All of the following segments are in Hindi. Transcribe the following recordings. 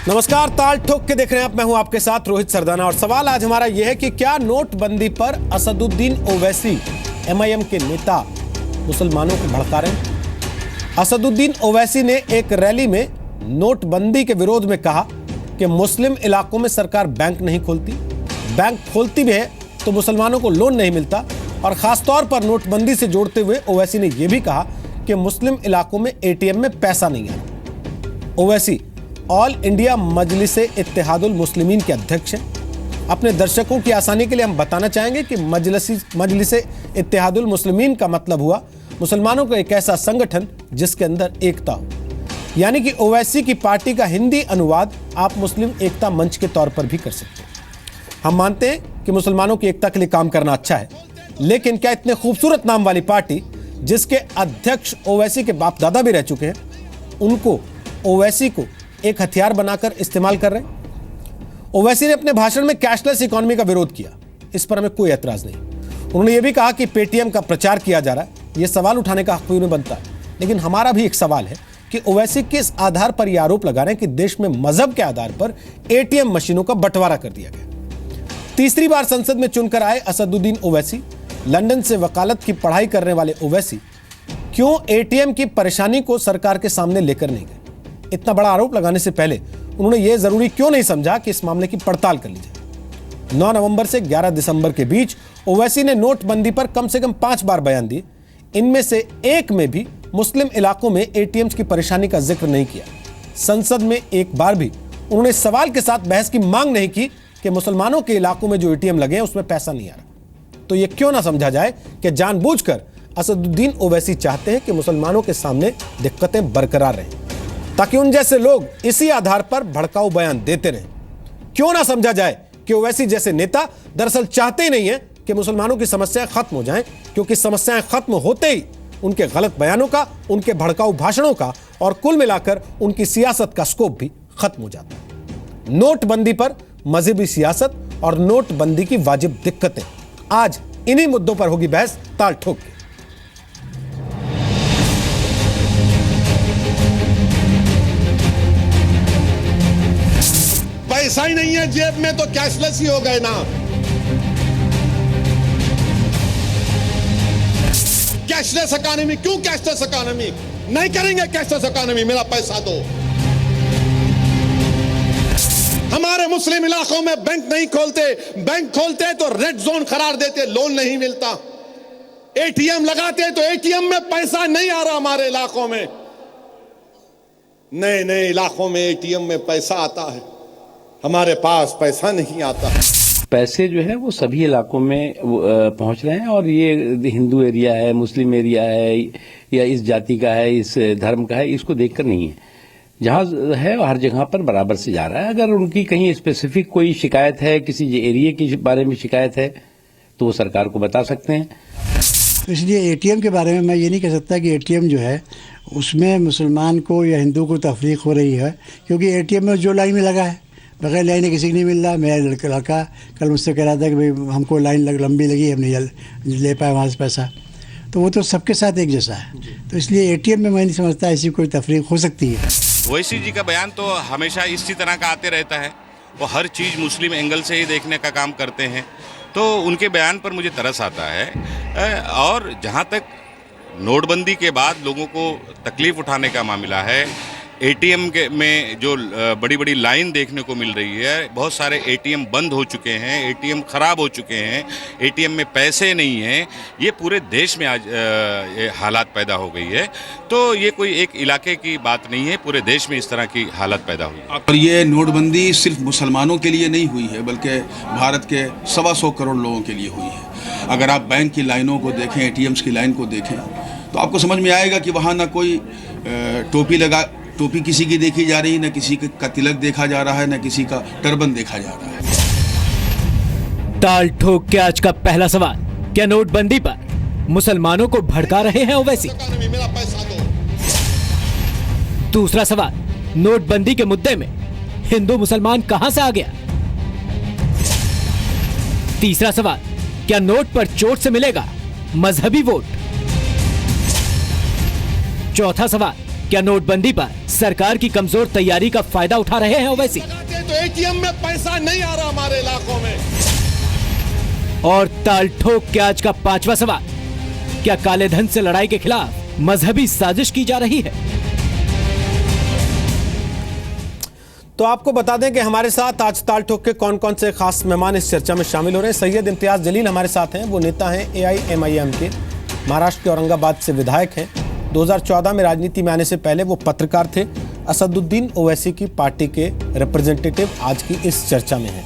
नमस्कार, ताल ठोक के देख रहे हैं आप। मैं हूं आपके साथ रोहित सरदाना और सवाल आज हमारा यह है कि क्या नोटबंदी पर असदुद्दीन ओवैसी एमआईएम के नेता मुसलमानों को भड़का रहे हैं। असदुद्दीन ओवैसी ने एक रैली में नोटबंदी के विरोध में कहा कि मुस्लिम इलाकों में सरकार बैंक नहीं खोलती, बैंक खोलती भी है तो मुसलमानों को लोन नहीं मिलता। और खासतौर पर नोटबंदी से जोड़ते हुए ओवैसी ने यह भी कहा कि मुस्लिम इलाकों में एटीएम में पैसा नहीं आ। ओवैसी ऑल इंडिया मजलिसे इत्तेहादुल मुस्लिमीन के अध्यक्ष हैं। अपने दर्शकों की आसानी के लिए हम बताना चाहेंगे कि मजलिसे इत्तेहादुल मुस्लिमीन का मतलब हुआ मुसलमानों का एक ऐसा संगठन जिसके अंदर एकता हो। यानी कि ओवैसी की पार्टी का हिंदी अनुवाद आप मुस्लिम एकता मंच के तौर पर भी कर सकते हैं। हम मानते हैं कि मुसलमानों की एकता के लिए काम करना अच्छा है, लेकिन क्या इतने खूबसूरत नाम वाली पार्टी जिसके अध्यक्ष ओवैसी के बाप दादा भी रह चुके हैं, उनको ओवैसी को एक हथियार बनाकर इस्तेमाल कर रहे हैं। ओवैसी ने अपने भाषण में कैशलेस इकोनॉमी का विरोध किया, इस पर हमें कोई एतराज नहीं। उन्होंने यह भी कहा कि पेटीएम का प्रचार किया जा रहा है। यह सवाल उठाने का हक भी उन्हें बनता है, लेकिन हमारा भी एक सवाल है कि ओवैसी किस आधार पर यह आरोप लगा रहे हैं कि देश में मजहब के आधार पर एटीएम मशीनों का बंटवारा कर दिया गया। तीसरी बार संसद में चुनकर आए असदुद्दीन ओवैसी, लंदन से वकालत की पढ़ाई करने वाले ओवैसी क्यों एटीएम की परेशानी को सरकार के सामने लेकर नहीं गए? इतना बड़ा आरोप लगाने से पहले उन्होंने यह जरूरी क्यों नहीं समझा कि इस मामले की पड़ताल कर ली जाए? 9 नवंबर से 11 दिसंबर के बीच ओवैसी ने नोटबंदी पर कम से कम 5 बार बयान दिए। इनमें से एक में भी मुस्लिम इलाकों में एटीएम्स की परेशानी का जिक्र नहीं किया। संसद में एक बार भी उन्होंने सवाल के साथ बहस की मांग नहीं की कि मुसलमानों के इलाकों में जो एटीएम लगे हैं उसमें पैसा नहीं आ रहा। तो यह क्यों ना समझा जाए कि जानबूझकर असदुद्दीन ओवैसी चाहते हैं कि मुसलमानों के सामने दिक्कतें बरकरार रहें, ताकि उन जैसे लोग इसी आधार पर भड़काऊ बयान देते रहें। क्यों ना समझा जाए कि ओवैसी जैसे नेता दरअसल चाहते ही नहीं है कि मुसलमानों की समस्याएं खत्म हो जाएं, क्योंकि समस्याएं खत्म होते ही उनके गलत बयानों का, उनके भड़काऊ भाषणों का और कुल मिलाकर उनकी सियासत का स्कोप भी खत्म हो जाता है। नोटबंदी पर मजहबी सियासत और नोटबंदी की वाजिब दिक्कतें, आज इन्हीं मुद्दों पर होगी बहस ताल ठोक के। पैसा ही नहीं है जेब में तो कैशलेस ही हो गए ना। कैशलेस इकोनॉमी, क्यों कैशलेस इकोनॉमी? नहीं करेंगे कैशलेस इकोनॉमी, मेरा पैसा दो। हमारे मुस्लिम इलाकों में बैंक नहीं खोलते, बैंक खोलते तो रेड जोन करार देते, लोन नहीं मिलता। एटीएम लगाते तो एटीएम में पैसा नहीं आ रहा हमारे इलाकों में। नए नए इलाकों में एटीएम में पैसा आता है, हमारे पास पैसा नहीं आता। पैसे जो है वो सभी इलाकों में पहुंच रहे हैं, और ये हिंदू एरिया है, मुस्लिम एरिया है, या इस जाति का है, इस धर्म का है, इसको देखकर नहीं है। जहां है हर जगह पर बराबर से जा रहा है। अगर उनकी कहीं स्पेसिफिक कोई शिकायत है, किसी एरिया के बारे में शिकायत है, तो वो सरकार को बता सकते हैं। तो इसलिए एटीएम के बारे में मैं ये नहीं कह सकता कि एटीएम जो है उसमें मुसलमान को या हिंदू को तफरीक हो रही है, क्योंकि एटीएम में जो लाइन में लगा है, बगैर लाइन किसी को नहीं मिल रहा। मेरा लड़का कल मुझसे कह रहा था कि भाई हमको लाइन लंबी लगी, हम नहीं ले पाए वहाँ से पैसा। तो वो तो सबके साथ एक जैसा है। तो इसलिए एटीएम में मैं नहीं समझता ऐसी कोई तफरीक हो सकती है। ओवैसी जी का बयान तो हमेशा इसी तरह का आते रहता है। वो हर चीज़ मुस्लिम एंगल से ही देखने का काम करते हैं, तो उनके बयान पर मुझे तरस आता है। और जहाँ तक नोटबंदी के बाद लोगों को तकलीफ़ उठाने का मामला है, एटीएम में जो बड़ी बड़ी लाइन देखने को मिल रही है, बहुत सारे एटीएम बंद हो चुके हैं, एटीएम ख़राब हो चुके हैं, एटीएम में पैसे नहीं हैं, ये पूरे देश में आज ये हालात पैदा हो गई है। तो ये कोई एक इलाके की बात नहीं है, पूरे देश में इस तरह की हालत पैदा हुई है। और ये नोटबंदी सिर्फ मुसलमानों के लिए नहीं हुई है, बल्कि भारत के 125 करोड़ लोगों के लिए हुई है। अगर आप बैंक की लाइनों को देखें, एटीएम्स की लाइन को देखें, तो आपको समझ में आएगा कि वहाँ ना कोई टोपी किसी की देखी जा रही, न किसी का तिलक देखा जा रहा है, न किसी का टर्बन देखा जा रहा है। ताल ठोक के आज का पहला सवाल, क्या नोटबंदी पर मुसलमानों को भड़का रहे हैं ओवैसी? मेरा पैसा दो। दूसरा सवाल, नोटबंदी के मुद्दे में हिंदू मुसलमान कहां से आ गया? तीसरा सवाल, क्या नोट पर चोट से मिलेगा मजहबी वोट? चौथा सवाल, क्या नोटबंदी पर सरकार की कमजोर तैयारी का फायदा उठा रहे हैं ओवैसी? लगाते तो एटीएम में पैसा नहीं आ रहा हमारे इलाकों में। और ताल ठोक के आज का पांचवा सवाल, क्या काले धन से लड़ाई के खिलाफ मजहबी साजिश की जा रही है? तो आपको बता दें कि हमारे साथ आज ताल ठोक के कौन कौन से खास मेहमान इस चर्चा में शामिल हो रहे हैं। सैयद इम्तियाज जलील हमारे साथ हैं। वो नेता हैं AIMIM के, महाराष्ट्र के औरंगाबाद से विधायक हैं। 2014 में राजनीति में आने से पहले वो पत्रकार थे। असदुद्दीन ओवैसी की पार्टी के रिप्रेजेंटेटिव आज की इस चर्चा में हैं।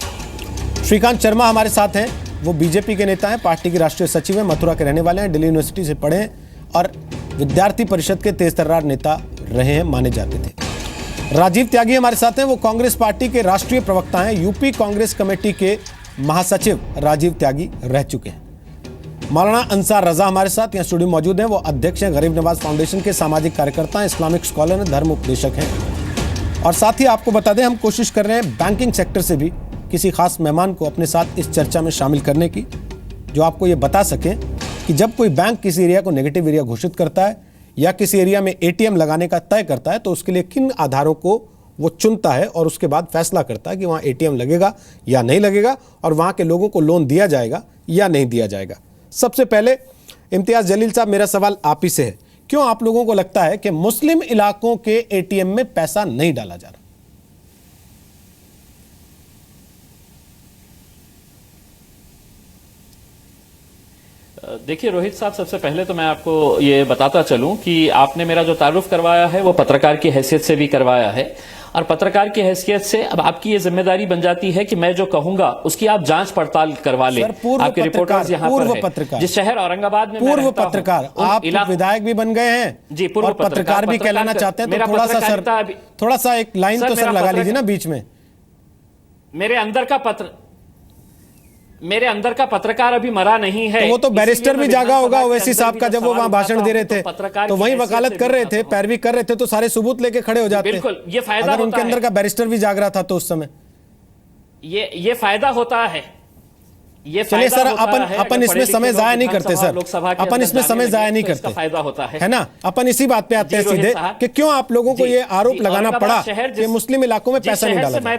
श्रीकांत शर्मा हमारे साथ हैं। वो बीजेपी के नेता हैं, पार्टी के राष्ट्रीय सचिव हैं, मथुरा के रहने वाले हैं, दिल्ली यूनिवर्सिटी से पढ़े हैं और विद्यार्थी परिषद के तेज तर्रार नेता रहे हैं, माने जाते थे। राजीव त्यागी हमारे साथ हैं। वो कांग्रेस पार्टी के राष्ट्रीय प्रवक्ता हैं, यूपी कांग्रेस कमेटी के महासचिव राजीव त्यागी रह चुके हैं। मौलाना अंसार रजा हमारे साथ यहाँ स्टूडियो मौजूद हैं। वो अध्यक्ष हैं गरीब नवाज फाउंडेशन के, सामाजिक कार्यकर्ता हैं, इस्लामिक स्कॉलर हैं, धर्म उपदेशक हैं। और साथ ही आपको बता दें, हम कोशिश कर रहे हैं बैंकिंग सेक्टर से भी किसी खास मेहमान को अपने साथ इस चर्चा में शामिल करने की, जो आपको ये बता सकें कि जब कोई बैंक किसी एरिया को नेगेटिव एरिया घोषित करता है या किसी एरिया में ATM लगाने का तय करता है तो उसके लिए किन आधारों को वो चुनता है और उसके बाद फैसला करता है कि वहाँ ATM लगेगा या नहीं लगेगा और वहाँ के लोगों को लोन दिया जाएगा या नहीं दिया जाएगा। सबसे पहले इम्तियाज जलील साहब, मेरा सवाल आप ही से है, क्यों आप लोगों को लगता है कि मुस्लिम इलाकों के ATM में पैसा नहीं डाला जा रहा? देखिए रोहित साहब, सबसे पहले तो मैं आपको ये बताता चलूं कि आपने मेरा जो तारुफ करवाया है वो पत्रकार की हैसियत से भी करवाया है और पत्रकार की हैसियत से अब आपकी ये जिम्मेदारी बन जाती है कि मैं जो कहूंगा उसकी आप जांच पड़ताल करवा लें। आपके रिपोर्टर्स यहाँ पर हैं। जिस शहर औरंगाबाद में पूर्व पत्रकार, आप विधायक भी बन गए हैं जी, पूर्व पत्रकार भी कहलाना चाहते हैं, तो थोड़ा सा एक लाइन तो सर लगा लीजिए ना बीच में। मेरे अंदर का पत्रकार अभी मरा नहीं है। तो वो तो बैरिस्टर भी जागा होगा ओवैसी साहब का, जब वो वहां भाषण दे रहे थे तो वहीं वकालत कर रहे थे, पैरवी कर रहे थे, तो सारे सबूत लेके खड़े हो जाते। बिल्कुल, ये फायदा अगर उनके अंदर का बैरिस्टर भी जाग रहा था तो उस समय ये फायदा होता है। चलिए सर, अपन इसमें समय जाया नहीं करते सर, अपन इसमें समय जाया नहीं करते, फायदा होता है ना। अपन इसी बात पे आते हैं सीधे कि क्यों आप लोगों को ये आरोप लगाना पड़ा कि मुस्लिम इलाकों में पैसा नहीं डाला जाए।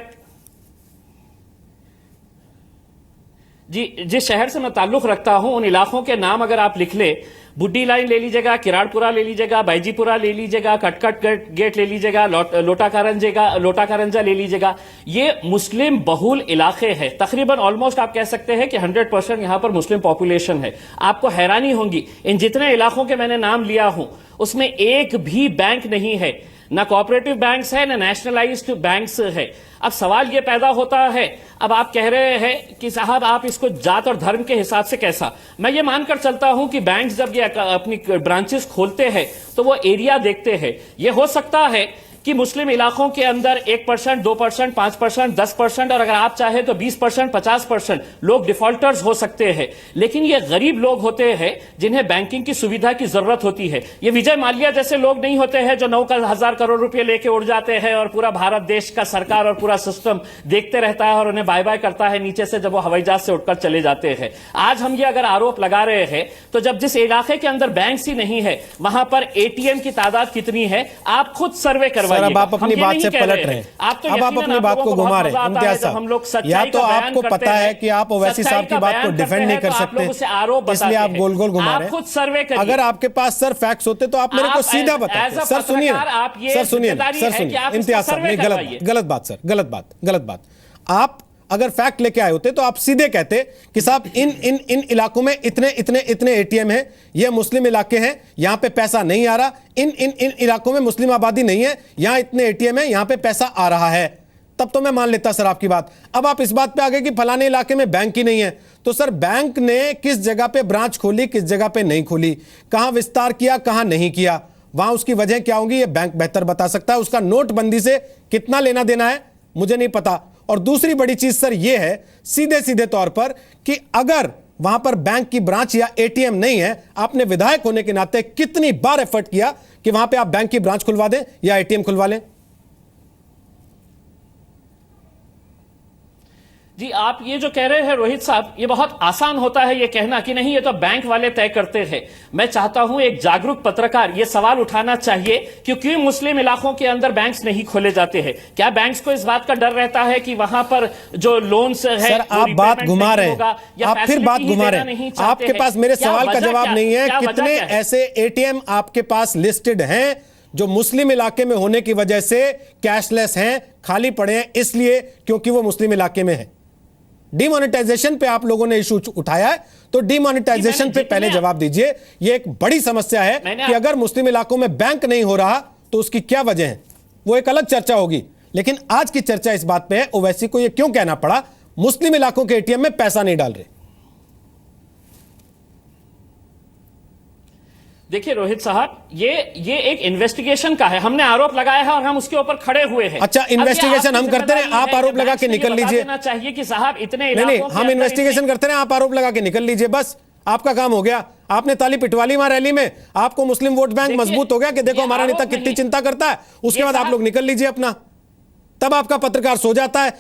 जी, जिस शहर से मैं ताल्लुक रखता हूं उन इलाकों के नाम अगर आप लिख ले, बुड्डी लाइन ले लीजिएगा, किराड़पुरा ले लीजिएगा, बैजीपुरा ले लीजिएगा, कटकट गेट ले लीजिएगा, लोटाकारंजा ले लीजिएगा, ये मुस्लिम बहुल इलाके हैं। तकरीबन ऑलमोस्ट आप कह सकते हैं कि 100% यहां पर मुस्लिम पॉपुलेशन है। आपको हैरानी होगी, इन जितने इलाकों के मैंने नाम लिया हूं उसमें एक भी बैंक नहीं है, ना कोऑपरेटिव बैंक्स है, ना नेशनलाइज्ड बैंक्स है। अब सवाल यह पैदा होता है, अब आप कह रहे हैं कि साहब आप इसको जात और धर्म के हिसाब से कैसा, मैं ये मानकर चलता हूं कि बैंक जब ये अपनी ब्रांचेस खोलते हैं तो वो एरिया देखते हैं। ये हो सकता है कि मुस्लिम इलाकों के अंदर 1%, 2%, 5%, 10% और अगर आप चाहे तो 20%, 50% लोग डिफॉल्टर्स हो सकते हैं, लेकिन ये गरीब लोग होते हैं जिन्हें बैंकिंग की सुविधा की जरूरत होती है। ये विजय माल्या जैसे लोग नहीं होते हैं जो 9,000 करोड़ रुपए लेके उड़ जाते हैं और पूरा भारत देश का सरकार और पूरा सिस्टम देखते रहता है और उन्हें बाय बाय करता है नीचे से जब वो हवाई जहाज से उठकर चले जाते हैं। आज हम ये अगर आरोप लगा रहे हैं तो जब जिस इलाके के अंदर बैंक ही नहीं है वहां पर ATM की तादाद कितनी है आप खुद सर्वे करवाइए। अब आप अपनी बात से पलट रहे हैं, अब आप अपनी बात को घुमा रहे हैं। इम्तियाज साहब, या तो आपको पता है कि आप ओवैसी साहब की बात को डिफेंड नहीं कर सकते, इसलिए आप गोल गोल घुमा रहे हैं। अगर आपके पास सर फैक्ट्स होते तो आप मेरे को सीधा बताते। सर सुनिए, सर सुनिए, इम्तियाज साहब, नहीं, गलत बात सर, गलत बात। आप अगर फैक्ट लेके आए होते तो आप सीधे कहते कि साहब इन इलाकों में इतने ATM हैं, ये मुस्लिम इलाके हैं, यहां पे पैसा नहीं आ रहा, इन इलाकों में मुस्लिम आबादी नहीं है, यहां इतने ATM हैं, यहां पे पैसा आ रहा है, तब तो मैं मान लेता सर आपकी बात। अब आप इस बात पे आ गए कि फलाने इलाके में बैंक ही नहीं है, तो सर बैंक ने किस जगह पे ब्रांच खोली, किस जगह पे नहीं खोली, कहां विस्तार किया, कहां नहीं किया, वहां उसकी वजह क्या होगी, ये बैंक बेहतर बता सकता है। उसका नोटबंदी से कितना लेना देना है मुझे नहीं पता। और दूसरी बड़ी चीज सर यह है सीधे तौर पर कि अगर वहां पर बैंक की ब्रांच या ATM नहीं है, आपने विधायक होने के नाते कितनी बार एफर्ट किया कि वहां पे आप बैंक की ब्रांच खुलवा दें या ATM खुलवा लें? जी आप ये जो कह रहे हैं रोहित साहब, ये बहुत आसान होता है ये कहना कि नहीं ये तो बैंक वाले तय करते हैं। मैं चाहता हूं एक जागरूक पत्रकार ये सवाल उठाना चाहिए कि क्यों मुस्लिम इलाकों के अंदर बैंक्स नहीं खोले जाते हैं। क्या बैंक्स को इस बात का डर रहता है कि वहां पर जो लोन्स है सर आप बात घुमा रहे हैं, आप फिर बात घुमा रहे हैं। आपके पास मेरे सवाल का जवाब नहीं है। कितने ऐसे एटीएम आपके पास लिस्टेड हैं जो मुस्लिम इलाके में होने की वजह से कैशलेस हैं, खाली पड़े हैं, इसलिए क्योंकि वो मुस्लिम इलाके में है। डिमोनेटाइजेशन पे आप लोगों ने इशू उठाया है, तो डिमोनेटाइजेशन पे पहले जवाब दीजिए। ये एक बड़ी समस्या है कि अगर मुस्लिम इलाकों में बैंक नहीं हो रहा तो उसकी क्या वजह है, वो एक अलग चर्चा होगी। लेकिन आज की चर्चा इस बात पे है ओवैसी को ये क्यों कहना पड़ा मुस्लिम इलाकों के एटीएम में पैसा नहीं डाल रहे। देखिए रोहित साहब, ये एक इन्वेस्टिगेशन का है, हमने आरोप लगाया है और हम उसके ऊपर खड़े हुए हैं। अच्छा, इन्वेस्टिगेशन हम करते रहे, आप आरोप लगा के निकल लीजिए। चाहिए कि साहब इतने नहीं, हम इन्वेस्टिगेशन करते रहे, आप आरोप लगा के निकल लीजिए, बस आपका काम हो गया। आपने ताली पिटवा ली वहां रैली में, आपको मुस्लिम वोट बैंक मजबूत हो गया कि देखो हमारा नेता कितनी चिंता करता है। उसके बाद आप लोग निकल लीजिए अपना, तब आपका पत्रकार सो जाता है।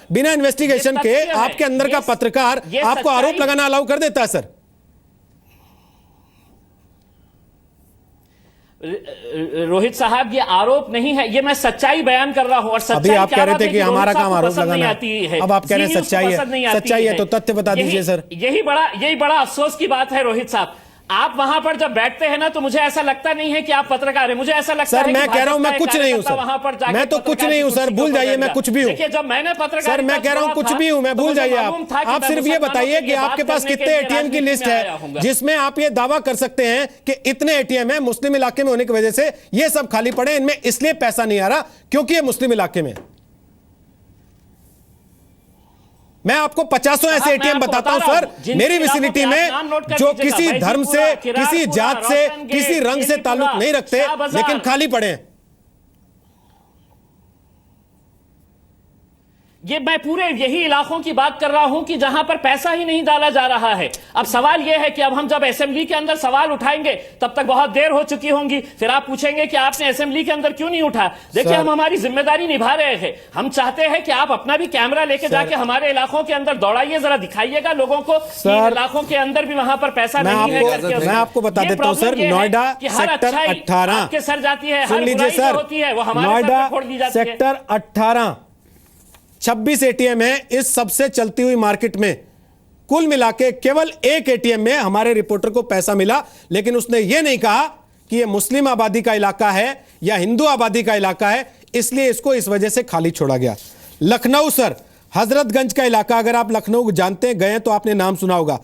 बिना इन्वेस्टिगेशन के आपके अंदर का पत्रकार आपको आरोप लगाना अलाउ कर देता है। सर रोहित साहब, ये आरोप नहीं है, ये मैं सच्चाई बयान कर रहा हूं। और सच्चाई अभी आप कह रहे थे कि हमारा काम आरोप लगाना है, अब आप कह रहे हैं सच्चाई है, तो तथ्य बता दीजिए सर। यही बड़ा अफसोस की बात है रोहित साहब। आप वहां पर जब बैठते हैं ना तो मुझे ऐसा लगता नहीं है कि आप पत्रकार हैं, मुझे ऐसा लगता है सर मैं कह रहा हूं मैं कुछ नहीं हूं सर, मैं तो कुछ नहीं हूं सर, भूल जाइए मैं कुछ भी हूं। जब मैंने पत्रकार सर मैं कह रहा हूं कुछ भी हूं मैं, भूल जाइए आप सिर्फ ये बताइए कि आपके पास कितने एटीएम की लिस्ट है जिसमें आप ये दावा कर सकते हैं कि इतने एटीएम है मुस्लिम इलाके में होने की वजह से ये सब खाली पड़े, इनमें इसलिए पैसा नहीं आ रहा क्योंकि ये मुस्लिम इलाके में। मैं आपको 50 ऐसे एटीएम बताता हूं सर मेरी विसिनिटी में जो किसी धर्म से, किसी जात से, किसी रंग से ताल्लुक नहीं रखते लेकिन खाली पड़े हैं। ये मैं पूरे यही इलाकों की बात कर रहा हूं कि जहां पर पैसा ही नहीं डाला जा रहा है। अब सवाल यह है कि अब हम जब असेंबली के अंदर सवाल उठाएंगे तब तक बहुत देर हो चुकी होंगी, फिर आप पूछेंगे कि आपने असेंबली के अंदर क्यों नहीं उठा। देखिए हम हमारी जिम्मेदारी निभा रहे हैं, हम चाहते हैं कि आप अपना भी कैमरा लेके जाके हमारे इलाकों के अंदर दौड़ाइए, जरा दिखाइएगा लोगों को कि इलाकों के अंदर भी वहां पर पैसा नहीं है। मैं आपको बता देता हूं सर, नोएडा सेक्टर 18 के सर जाती है, सुन लीजिए सर, नोएडा सेक्टर 18 26 एटीएम है इस सबसे चलती हुई मार्केट में। कुल मिला के केवल एक एटीएम में हमारे रिपोर्टर को पैसा मिला, लेकिन उसने यह नहीं कहा कि यह मुस्लिम आबादी का इलाका है या हिंदू आबादी का इलाका है, इसलिए इसको इस वजह से खाली छोड़ा गया। लखनऊ सर, हजरतगंज का इलाका, अगर आप लखनऊ जानते हैं, गए तो आपने नाम सुना होगा।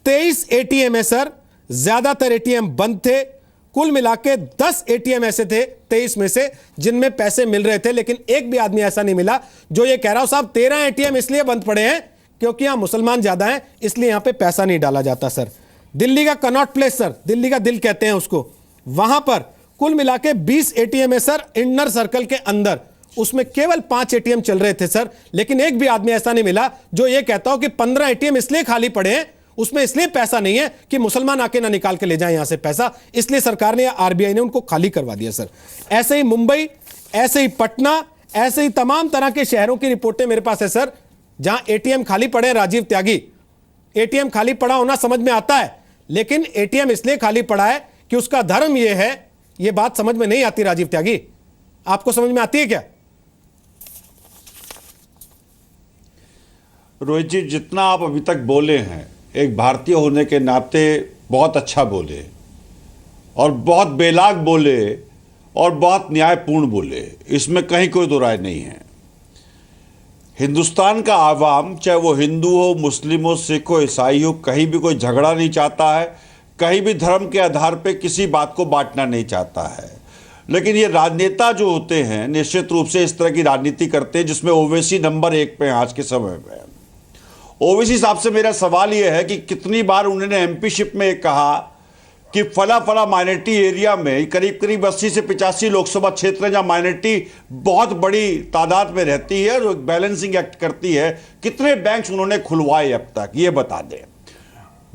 23 एटीएम है सर, ज्यादातर एटीएम बंद थे। कुल मिला के 10 एटीएम ऐसे थे 23 में से जिनमें पैसे मिल रहे थे, लेकिन एक भी आदमी ऐसा नहीं मिला जो ये कह रहा हो साहब 13 एटीएम इसलिए बंद पड़े हैं क्योंकि यहां मुसलमान ज्यादा हैं इसलिए यहां पे पैसा नहीं डाला जाता। सर दिल्ली का कनॉट प्लेस, सर दिल्ली का दिल कहते हैं उसको, वहां पर कुल मिला के 20 एटीएम है सर इनर सर्कल के अंदर, उसमें केवल 5 एटीएम चल रहे थे सर, लेकिन एक भी आदमी ऐसा नहीं मिला जो ये कहता हो कि 15 एटीएम इसलिए खाली पड़े हैं, उसमें इसलिए पैसा नहीं है कि मुसलमान आके ना निकाल के ले जाए यहां से पैसा, इसलिए सरकार ने या आरबीआई ने उनको खाली करवा दिया। सर ऐसे ही मुंबई, ऐसे ही पटना, ऐसे ही तमाम तरह के शहरों की रिपोर्टें मेरे पास है सर जहां एटीएम खाली पड़े। राजीव त्यागी, एटीएम खाली पड़ा होना समझ में आता है, लेकिन एटीएम इसलिए खाली पड़ा है कि उसका धर्म यह है, यह बात समझ में नहीं आती। राजीव त्यागी, आपको समझ में आती है क्या? रोहित जी, जितना आप अभी तक बोले हैं एक भारतीय होने के नाते बहुत अच्छा बोले और बहुत बेलाग बोले और बहुत न्यायपूर्ण बोले, इसमें कहीं कोई दो राय नहीं है। हिंदुस्तान का आवाम, चाहे वो हिंदू हो, मुस्लिम हो, सिख हो, ईसाई हो, कहीं भी कोई झगड़ा नहीं चाहता है, कहीं भी धर्म के आधार पे किसी बात को बांटना नहीं चाहता है। लेकिन ये राजनेता जो होते हैं निश्चित रूप से इस तरह की राजनीति करते हैं जिसमें ओवैसी नंबर 1 पे आज के समय में। ओवैसी साहब से मेरा सवाल यह है कि कितनी बार उन्होंने एमपीशिप में कहा कि फला फला माइनॉरिटी एरिया में करीब करीब 80 से 85 लोकसभा क्षेत्र हैं जहां माइनॉरिटी बहुत बड़ी तादाद में रहती है और बैलेंसिंग एक्ट करती है। कितने बैंक्स उन्होंने खुलवाए अब तक, ये बता दें।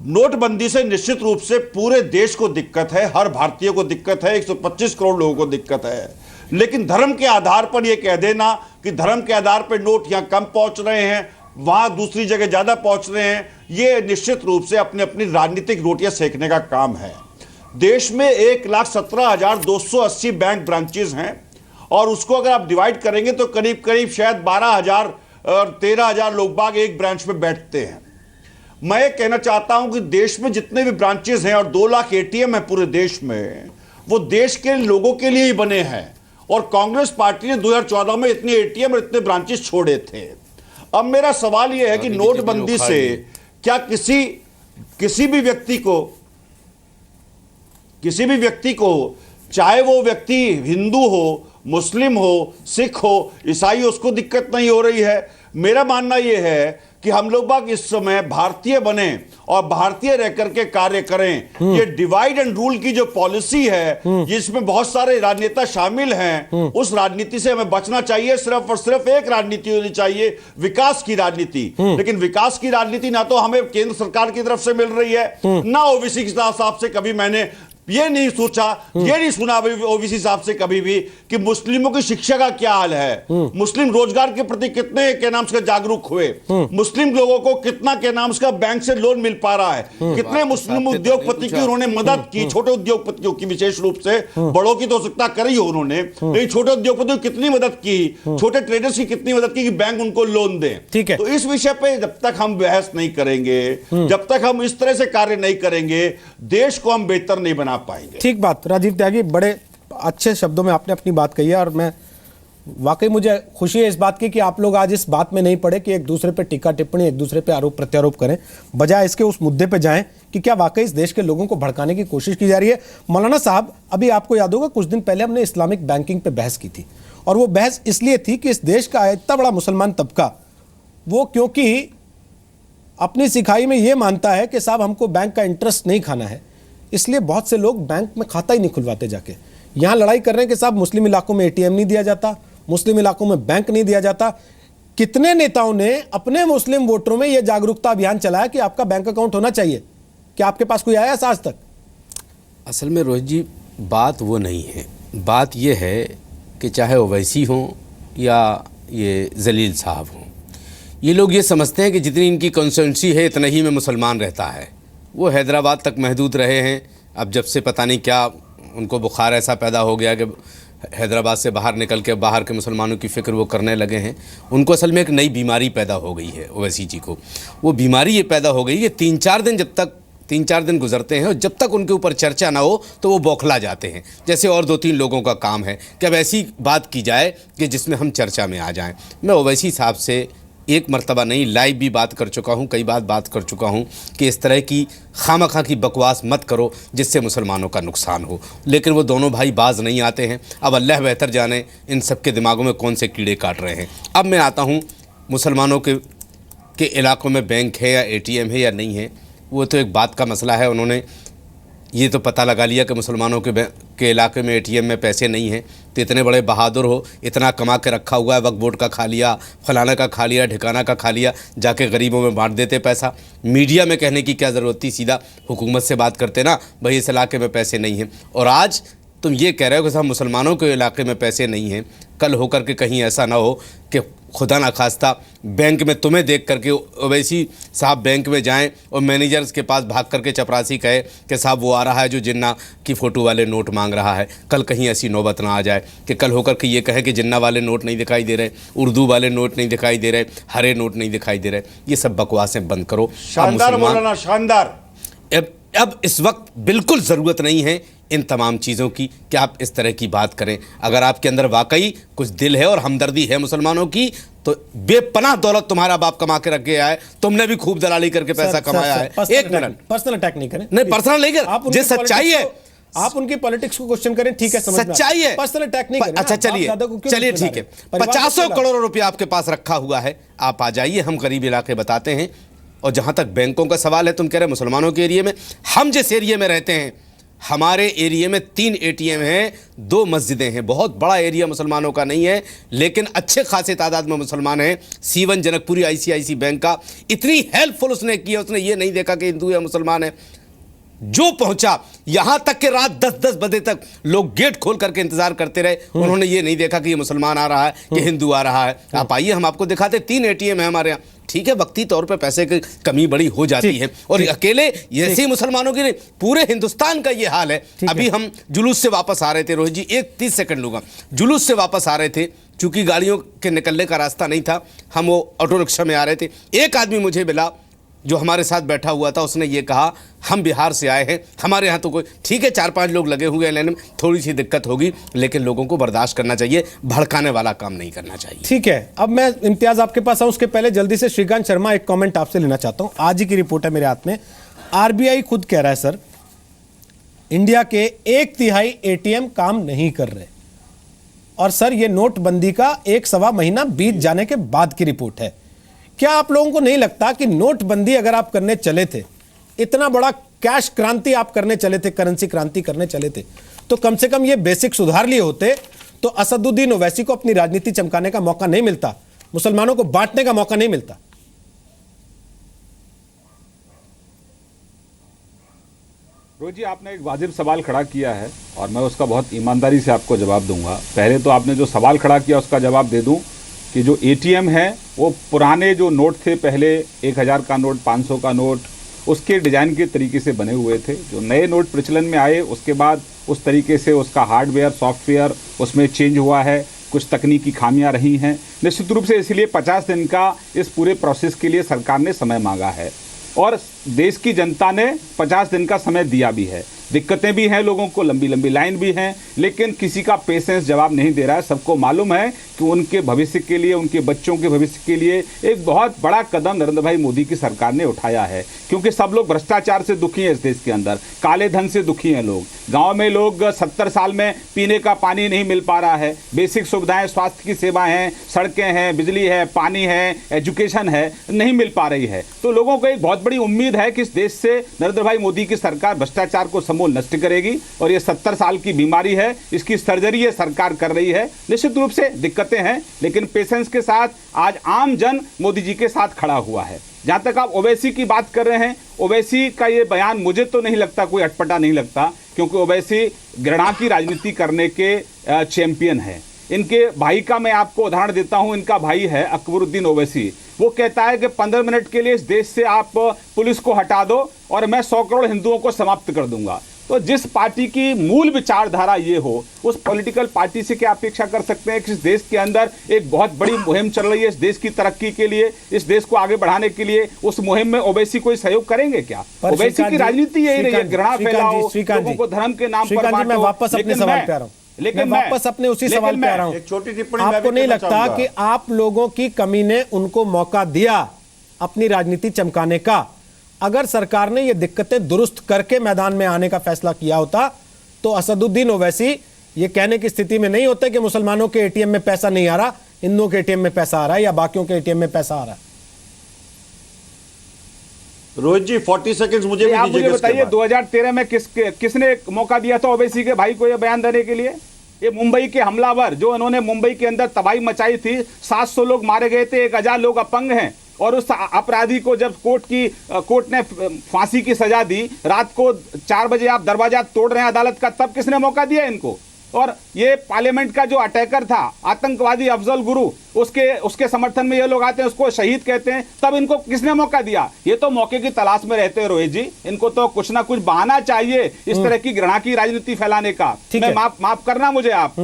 नोटबंदी से निश्चित रूप से पूरे देश को दिक्कत है, हर भारतीय को दिक्कत है, 125 करोड़ लोगों को दिक्कत है, लेकिन धर्म के आधार पर यह कह देना कि धर्म के आधार पर नोट यहां कम पहुंच रहे हैं, वहां दूसरी जगह ज्यादा पहुंच रहे हैं, ये निश्चित रूप से अपनी अपनी राजनीतिक रोटियां सेकने का काम है। देश में 1,17,280 बैंक ब्रांचेस हैं और उसको अगर आप डिवाइड करेंगे तो करीब करीब शायद 12,000 और 13,000 लोग बाग एक ब्रांच में बैठते हैं। मैं ये कहना चाहता हूं कि देश में जितने भी ब्रांचेस हैं और 2 लाख एटीएम है पूरे देश में, वो देश के लोगों के लिए ही बने हैं और कांग्रेस पार्टी ने 2014 में इतने एटीएम और इतने ब्रांचेस छोड़े थे। अब मेरा सवाल यह है कि नोटबंदी से क्या किसी भी व्यक्ति को चाहे वो व्यक्ति हिंदू हो, मुस्लिम हो, सिख हो, ईसाई हो, उसको दिक्कत नहीं हो रही है? मेरा मानना यह है कि हम लोग बाग इस समय भारतीय बने और भारतीय रह करके कार्य करें। ये डिवाइड एंड रूल की जो पॉलिसी है जिसमें बहुत सारे राजनेता शामिल हैं, उस राजनीति से हमें बचना चाहिए। सिर्फ और सिर्फ एक राजनीति होनी चाहिए, विकास की राजनीति। लेकिन विकास की राजनीति ना तो हमें केंद्र सरकार की तरफ से मिल रही है, ना ओबीसी के साहब से कभी मैंने ये नहीं सोचा, ये नहीं सुना ओबीसी साहब से कभी भी कि मुस्लिमों की शिक्षा का क्या हाल है, मुस्लिम रोजगार के प्रति कितने के नाम से जागरूक हुए, मुस्लिम लोगों को कितना के नाम से बैंक से लोन मिल पा रहा है, कितने मुस्लिम उद्योगपति की उन्होंने मदद की, छोटे उद्योगपतियों की विशेष रूप से, बड़ों की तो हो सकता करी हो उन्होंने, लेकिन छोटे उद्योगपतियों की कितनी मदद की, छोटे ट्रेडर्स की कितनी मदद की कि बैंक उनको लोन दे। ठीक है। तो इस विषय पे जब तक हम बहस नहीं करेंगे, जब तक हम इस तरह से कार्य नहीं करेंगे, देश को हम बेहतर नहीं बना पाएंगे। ठीक बात राजीव त्यागी, बड़े अच्छे शब्दों में आपने अपनी बात कही है और मैं वाकई मुझे खुशी है इस बात की कि आप लोग आज इस बात में नहीं पड़े कि एक दूसरे पे टीका टिप्पणी, एक दूसरे पे आरोप प्रत्यारोप करें, बजाय इसके उस मुद्दे पे जाएं कि क्या वाकई इस देश के लोगों को भड़काने की कोशिश की जा रही है। मौलाना साहब, अभी आपको याद होगा कुछ दिन पहले हमने इस्लामिक बैंकिंग पे बहस की थी और वो बहस इसलिए थी कि इस देश का इतना बड़ा मुसलमान तबका, वो क्योंकि अपनी सिखाई में ये मानता है कि साहब हमको बैंक का इंटरेस्ट नहीं खाना है, इसलिए बहुत से लोग बैंक में खाता ही नहीं खुलवाते जाके। यहां लड़ाई कर रहे हैं कि साहब मुस्लिम इलाकों में एटीएम नहीं दिया जाता, मुस्लिम इलाकों में बैंक नहीं दिया जाता। कितने नेताओं ने अपने मुस्लिम वोटरों में यह जागरूकता अभियान चलाया कि आपका बैंक अकाउंट होना चाहिए? क्या आपके पास कोई आया आज तक? असल में रोहित जी, बात वो नहीं है। बात ये है कि चाहे ओवैसी हों या ये जलील साहब हों, ये लोग ये समझते हैं कि जितनी इनकी कॉन्स्टिट्यूंसी है इतना ही में मुसलमान रहता है। वो हैदराबाद तक महदूद रहे हैं। अब जब से पता नहीं क्या उनको बुखार ऐसा पैदा हो गया कि हैदराबाद से बाहर निकल के बाहर के मुसलमानों की फ़िक्र वो करने लगे हैं। उनको असल में एक नई बीमारी पैदा हो गई है ओवैसी जी को। वो बीमारी ये पैदा हो गई है, 3-4 दिन गुजरते हैं और जब तक उनके ऊपर चर्चा ना हो तो वो बौखला जाते हैं। जैसे और 2-3 लोगों का काम है कि अब ऐसी बात की जाए कि जिसमें हम चर्चा में आ जाएं। मैं ओवैसी साहब से एक मर्तबा नहीं, लाइव भी बात कर चुका हूँ, कई बात कर चुका हूँ कि इस तरह की खामखा की बकवास मत करो जिससे मुसलमानों का नुकसान हो। लेकिन वो दोनों भाई बाज नहीं आते हैं। अब अल्लाह बेहतर जाने इन सब के दिमागों में कौन से कीड़े काट रहे हैं। अब मैं आता हूँ, मुसलमानों के इलाकों में बैंक है या एटीएम है या नहीं है, वो तो एक बात का मसला है। उन्होंने ये तो पता लगा लिया कि मुसलमानों के इलाके में एटीएम में पैसे नहीं हैं, तो इतने बड़े बहादुर हो, इतना कमा के रखा हुआ है, वक्फ बोर्ड का खा लिया, फलाना का खा लिया, ठिकाना का खा लिया, जाके गरीबों में बांट देते पैसा। मीडिया में कहने की क्या ज़रूरत थी, सीधा हुकूमत से बात करते ना, भाई इस इलाके में पैसे नहीं हैं। और आज तुम ये कह रहे हो कि साहब मुसलमानों के इलाके में पैसे नहीं हैं। कल होकर के कहीं ऐसा ना हो कि खुदा ना खास्ता बैंक में तुम्हें देख करके ओवैसी साहब बैंक में जाएं और मैनेजर्स के पास भाग करके चपरासी कहे कि साहब वो आ रहा है जो जिन्ना की फ़ोटो वाले नोट मांग रहा है। कल कहीं ऐसी नौबत ना आ जाए कि कल होकर के ये कहे कि जिन्ना वाले नोट नहीं दिखाई दे रहे, उर्दू वाले नोट नहीं दिखाई दे रहे, हरे नोट नहीं दिखाई दे रहे। ये सब बकवासें बंद करो। शानदार मौलाना, शानदार। अब इस वक्त बिल्कुल ज़रूरत नहीं है इन तमाम चीज़ों की कि आप इस तरह की बात करें। अगर आपके अंदर वाकई कुछ दिल है और हमदर्दी है मुसलमानों की, तो बेपनाह दौलत तुम्हारा बाप कमा के रख गया है, तुमने भी खूब दलाली करके पैसा कमाया है। एक मिनट, पर्सनल अटैक नहीं करें। नहीं, पर्सनल नहीं कर, जो सच्चाई है आप उनकी पॉलिटिक्स को क्वेश्चन करें, ठीक है, सच्चाई है, पर्सनल अटैक नहीं करें। अच्छा चलिए ठीक है, 50 करोड़ रुपया आपके पास रखा हुआ है, आप आ जाइए, हम गरीब इलाके बताते हैं। और जहां तक बैंकों का सवाल है, तुम कह रहे मुसलमानों के एरिया में, हम जिस एरिया में रहते हैं, हमारे एरिया में 3 एटीएम हैं, 2 मस्जिदें हैं। बहुत बड़ा एरिया मुसलमानों का नहीं है, लेकिन अच्छे खासे तादाद में मुसलमान हैं। C1 जनकपुरी ICICI बैंक का इतनी हेल्पफुल उसने की है, उसने ये नहीं देखा कि हिंदू या मुसलमान है। जो पहुंचा, यहां तक कि रात 10-10 बजे तक लोग गेट खोल करके इंतजार करते रहे। उन्होंने ये नहीं देखा कि ये मुसलमान आ रहा है कि हिंदू आ रहा है। आप आइए, हम आपको दिखाते। 3 ATM है हमारे यहाँ। ठीक है, वक्ती तौर पे पैसे की कमी बड़ी हो जाती है, और अकेले ऐसे ही मुसलमानों की नहीं, पूरे हिंदुस्तान का ये हाल है। अभी हम जुलूस से वापस आ रहे थे, रोहित जी, 30 सेकंड लूंगा। जुलूस से वापस आ रहे थे, चूंकि गाड़ियों के निकलने का रास्ता नहीं था, हम वो ऑटो रिक्शा में आ रहे थे। एक आदमी मुझे मिला जो हमारे साथ बैठा हुआ था, उसने ये कहा, हम बिहार से आए हैं, हमारे यहाँ तो कोई, ठीक है 4-5 लोग लगे हुए हैं लेने में, थोड़ी सी दिक्कत होगी, लेकिन लोगों को बर्दाश्त करना चाहिए, भड़काने वाला काम नहीं करना चाहिए। ठीक है, अब मैं इम्तियाज आपके पास आऊं, उसके पहले जल्दी से श्रीकांत शर्मा एक कमेंट आपसे लेना चाहता हूं। आज ही की रिपोर्ट है मेरे हाथ में। RBI खुद कह रहा है सर, इंडिया के 1/3 ATM काम नहीं कर रहे, और सर ये नोटबंदी का 1-1.25 महीना बीत जाने के बाद की रिपोर्ट है। क्या आप लोगों को नहीं लगता कि नोटबंदी अगर आप करने चले थे, इतना बड़ा कैश क्रांति आप करने चले थे, करेंसी क्रांति करने चले थे, तो कम से कम ये बेसिक सुधार लिए होते तो असदुद्दीन ओवैसी को अपनी राजनीति चमकाने का मौका नहीं मिलता, मुसलमानों को बांटने का मौका नहीं मिलता। रोहित जी, आपने एक वाजिब सवाल खड़ा किया है और मैं उसका बहुत ईमानदारी से आपको जवाब दूंगा। पहले तो आपने जो सवाल खड़ा किया उसका जवाब दे दूं कि जो ATM है वो पुराने जो नोट थे, पहले 1000 का नोट, 500 का नोट, उसके डिज़ाइन के तरीके से बने हुए थे। जो नए नोट प्रचलन में आए उसके बाद उस तरीके से उसका हार्डवेयर, सॉफ्टवेयर उसमें चेंज हुआ है, कुछ तकनीकी खामियां रही हैं। निश्चित रूप से इसलिए 50 दिन का इस पूरे प्रोसेस के लिए सरकार ने समय मांगा है, और देश की जनता ने 50 दिन का समय दिया भी है। दिक्कतें भी हैं, लोगों को लंबी लंबी लाइन भी हैं, लेकिन किसी का पेशेंस जवाब नहीं दे रहा है। सबको मालूम है कि उनके भविष्य के लिए, उनके बच्चों के भविष्य के लिए एक बहुत बड़ा कदम नरेंद्र भाई मोदी की सरकार ने उठाया है, क्योंकि सब लोग भ्रष्टाचार से दुखी हैं इस देश के अंदर, काले धन से दुखी हैं लोग। गाँव में लोग 70 साल में पीने का पानी नहीं मिल पा रहा है, बेसिक सुविधाएं, स्वास्थ्य की सेवाएं हैं, सड़कें हैं, बिजली है, पानी है, एजुकेशन है, नहीं मिल पा रही है। तो लोगों को एक बहुत बड़ी उम्मीद है कि इस देश से नरेंद्र भाई मोदी की सरकार भ्रष्टाचार को समूल नष्ट करेगी, और ये 70 साल की बीमारी है, इसकी सर्जरी ये सरकार कर रही है। निश्चित रूप से दिक्कतें हैं, लेकिन पेशेंस के साथ आज आम जन मोदी जी के साथ खड़ा हुआ है। जहां तक आप ओवैसी की बात कर रहे हैं, ओवैसी का ये बयान मुझे तो नहीं लगता कोई अटपटा नहीं लगता, क्योंकि ओवैसी घृणा की राजनीति करने के चैंपियन है। इनके भाई का मैं आपको उदाहरण देता हूं। इनका भाई है अकबरुद्दीन ओवैसी, वो कहता है कि 15 मिनट के लिए इस देश से आप पुलिस को हटा दो और मैं 100 करोड़ हिंदुओं को समाप्त कर दूंगा। तो जिस पार्टी की मूल विचारधारा ये हो, उस पॉलिटिकल पार्टी से क्या अपेक्षा कर सकते हैं कि इस देश के अंदर एक बहुत बड़ी मुहिम चल रही है इस देश की तरक्की के लिए, इस देश को आगे बढ़ाने के लिए, उस मुहिम में ओवैसी कोई सहयोग करेंगे क्या? ओवैसी की राजनीति यही रही है, घृणा फैलाओ, लोगों को धर्म के नाम पर बांटो। मैं वापस अपने सवाल पे आ रहा हूं, लेकिन मैं वापस अपने उसी सवाल पे आ रहा हूं। एक छोटी टिप्पणी आपको नहीं लगता कि आप लोगों की कमी ने उनको मौका दिया अपनी राजनीति चमकाने का? अगर सरकार ने ये दिक्कतें दुरुस्त करके मैदान में आने का फैसला किया होता तो असदुद्दीन ओवैसी ये कहने की स्थिति में नहीं होते कि मुसलमानों के ATM में पैसा नहीं आ रहा, हिंदुओं के ATM में पैसा आ रहा है या बाकियों के ATM में पैसा आ रहा है। रोहित जी 40 सेकंड्स मुझे भी आप मुझे दीजिए। बताइए 2013 में किसने मौका दिया था ओवैसी के भाई को यह बयान देने के लिए? ये मुंबई के हमलावर जो उन्होंने मुंबई के अंदर तबाही मचाई थी, 700 लोग मारे गए थे, 1000 लोग अपंग हैं, और उस अपराधी को जब कोर्ट ने फांसी की सजा दी, रात को 4 बजे आप दरवाजा तोड़ रहे हैं अदालत का, तब किसने मौका दिया इनको? और ये पार्लियामेंट का जो अटैकर था आतंकवादी अफजल गुरु, उसके समर्थन में ये लोग आते हैं, उसको शहीद कहते हैं, तब इनको किसने मौका दिया? ये तो मौके की तलाश में रहते हैं रोहित जी, इनको तो कुछ ना कुछ बहाना चाहिए इस तरह की घृणा की राजनीति फैलाने का। मैं माफ करना मुझे, आप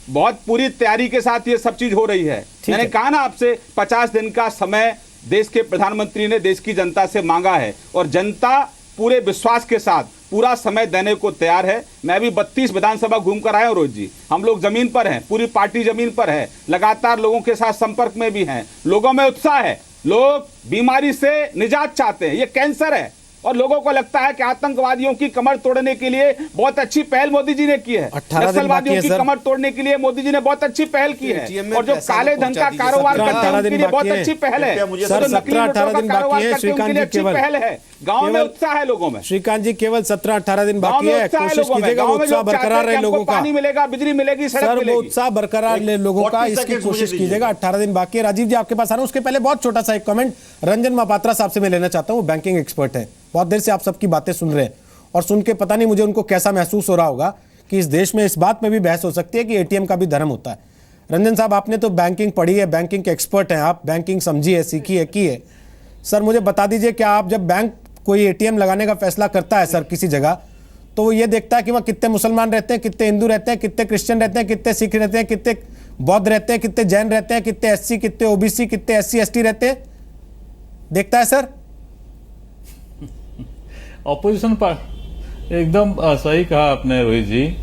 बहुत पूरी तैयारी के साथ ये सब चीज हो रही है। मैंने कहा ना आपसे, 50 दिन का समय देश के प्रधानमंत्री ने देश की जनता से मांगा है, और जनता पूरे विश्वास के साथ पूरा समय देने को तैयार है। मैं भी 32 विधानसभा घूम कर आया हूं रोहित जी, हम लोग जमीन पर हैं, पूरी पार्टी जमीन पर है, लगातार लोगों के साथ संपर्क में भी हैं, लोगों में उत्साह है, लोग बीमारी से निजात चाहते हैं, ये कैंसर है, और लोगों को लगता है कि आतंकवादियों की कमर तोड़ने के लिए बहुत अच्छी पहल मोदी जी ने की है, नक्सलवादियों की कमर तोड़ने के लिए मोदी जी ने बहुत अच्छी पहल की है, और जो काले धन का कारोबार करते हैं उनके लिए बहुत अच्छी पहल है, 17-18 दिन बाकी है। श्रीकांत जी केवल पहल है, गांव में उत्साह है लोगों में। श्रीकांत जी केवल 17-18 दिन बाकी है, कोशिश कीजिएगा वो उत्साह बरकरार रहे लोगों का, पानी मिलेगा, बिजली मिलेगी, सड़क मिलेगी, वो उत्साह बरकरार ले लोगों का, इसकी कोशिश कीजिएगा। 18 दिन बाकी है। राजीव जी आपके पास आ रहा हूं, उसके पहले बहुत छोटा सा एक कमेंट रंजन महापात्रा साहब से मैं लेना चाहता हूं, बैंकिंग एक्सपर्ट है, बहुत देर से आप सबकी बातें सुन रहे हैं। और सुन के पता नहीं मुझे उनको कैसा महसूस हो रहा होगा कि इस देश में इस बात में भी बहस हो सकती है कि एटीएम का भी धर्म होता है। रंजन साहब, आपने तो बैंकिंग पढ़ी है, बैंकिंग के एक्सपर्ट हैं आप, बैंकिंग समझी है, सीखी है, की है। सर मुझे बता दीजिए, क्या आप जब बैंक कोई एटीएम लगाने का फैसला करता है सर किसी जगह, तो वो ये देखता है कि वहाँ कितने मुसलमान रहते हैं, कितने हिंदू रहते हैं, कितने क्रिश्चियन रहते हैं, कितने सिख रहते हैं, कितने बौद्ध रहते हैं, कितने जैन रहते हैं, कितने एससी, कितने ओबीसी, कितने SC ST रहते हैं, देखता है सर? ऑपोजिशन एकदम सही कहा आपने रोहित जी।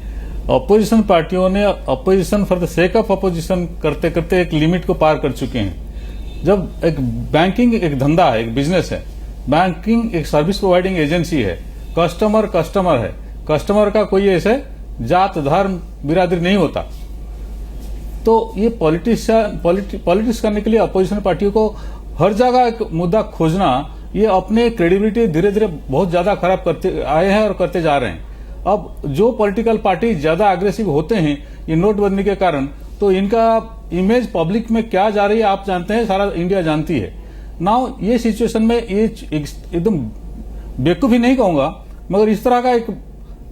ऑपोजिशन पार्टियों ने opposition for the sake of opposition करते करते एक लिमिट को पार कर चुके हैं। जब एक बैंकिंग एक धंधा है, एक बिजनेस है, बैंकिंग एक सर्विस प्रोवाइडिंग एजेंसी है, कस्टमर है, कस्टमर का कोई ऐसे जात धर्म बिरादरी नहीं होता। तो ये पॉलिटिक्स करने के लिए अपोजिशन पार्टियों को हर जगह एक मुद्दा खोजना, ये अपने क्रेडिबिलिटी धीरे धीरे बहुत ज्यादा खराब करते आए हैं और करते जा रहे हैं। अब जो पॉलिटिकल पार्टी ज्यादा अग्रेसिव होते हैं ये नोटबंदी के कारण, तो इनका इमेज पब्लिक में क्या जा रही है आप जानते हैं, सारा इंडिया जानती है। नाउ ये सिचुएशन में ये एकदम बेवकूफी नहीं कहूंगा, मगर इस तरह का एक